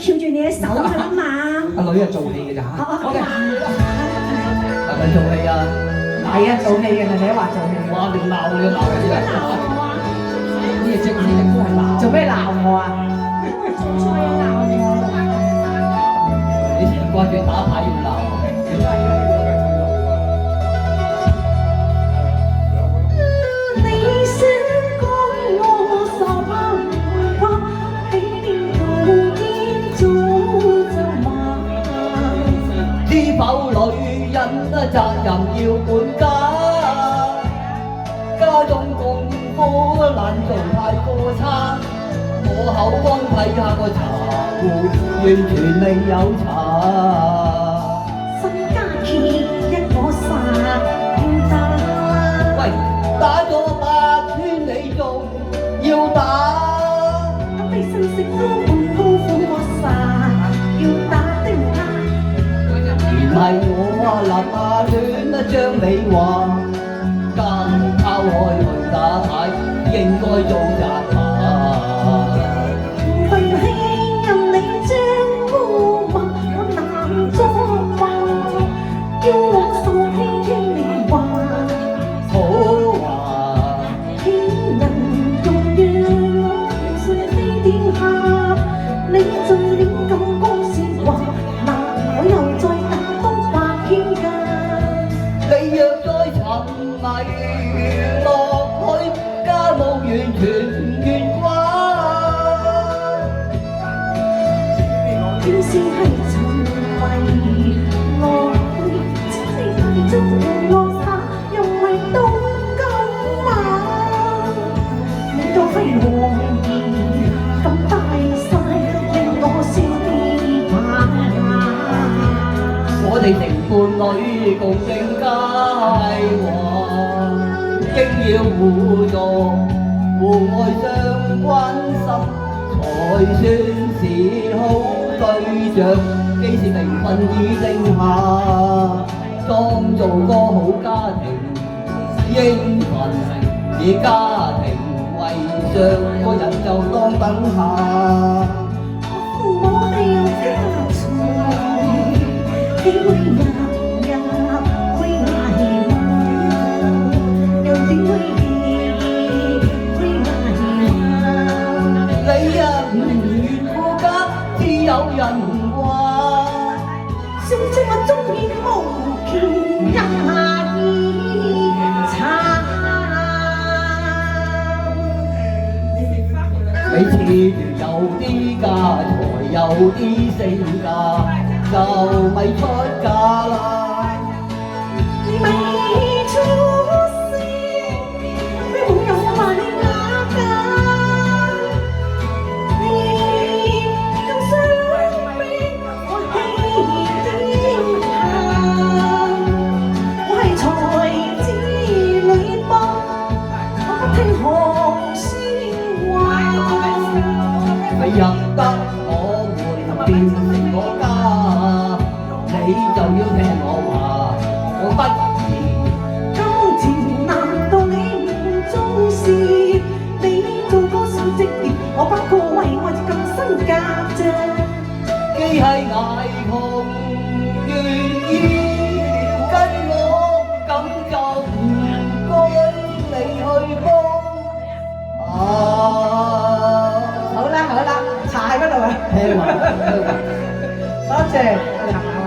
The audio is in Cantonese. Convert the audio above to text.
翹住你嘅手㗎啦嘛。阿女啊做戲嘅咋嚇？OK，係咪做戲啊？係啊，做戲嘅，你話做戲。哇！你鬧人先啊！呢嘢即係都係鬧。做咩鬧我啊？做錯嘢鬧我。以前掛住打牌要鬧。你先講我十萬花，起點途見早就晚。知否女人責任要管家，家中功夫難做太過差。我口幫睇下個茶壺，完全未有茶。身家揭一我殺要打。喂，打咗8圈你仲要打？我哋生食都唔高苦我殺要打的啦。唔係我立下亂將你話，家務拋開去打牌，應該做雜牌。費氣任你將污罵，我難作夢，叫我受氣聽你話。好話天人共讓我誰飛天下，你最戀咁講説話，嗱我又再打多百圈㗎。你若再沉迷落去，家務完全唔願關。點先係沉迷落去，只係大足惡下，又唔係東金馬。你都飛黃兒咁大晒，令我笑啲馬。我哋成伴侶共應佳話，應要互助，互愛相關心，才算是好對象。既是名分已定下，當做個好家庭，應份以家庭為上，個人就當等下。父母係有家財，幾會入會捱罵，又點會會捱罵？你啊唔願顧家，只有人話。小姐我鍾意無權一茶。你似乎有啲家財，有啲性格，就咪出嫁啦。你未出世，咩冇有埋雅㗎？你咁想逼我起點下，我係才子女幫，我不聽行説話。你入得我門，變成我家，你就要聽我話，我不金錢難道你唔重視？你做個小職業，我不過為我咁身價啫。既係捱窮願意跟我，咁就唔該你去幫。好啦，茶喺嗰度啊。聽話，多謝，我哋行下。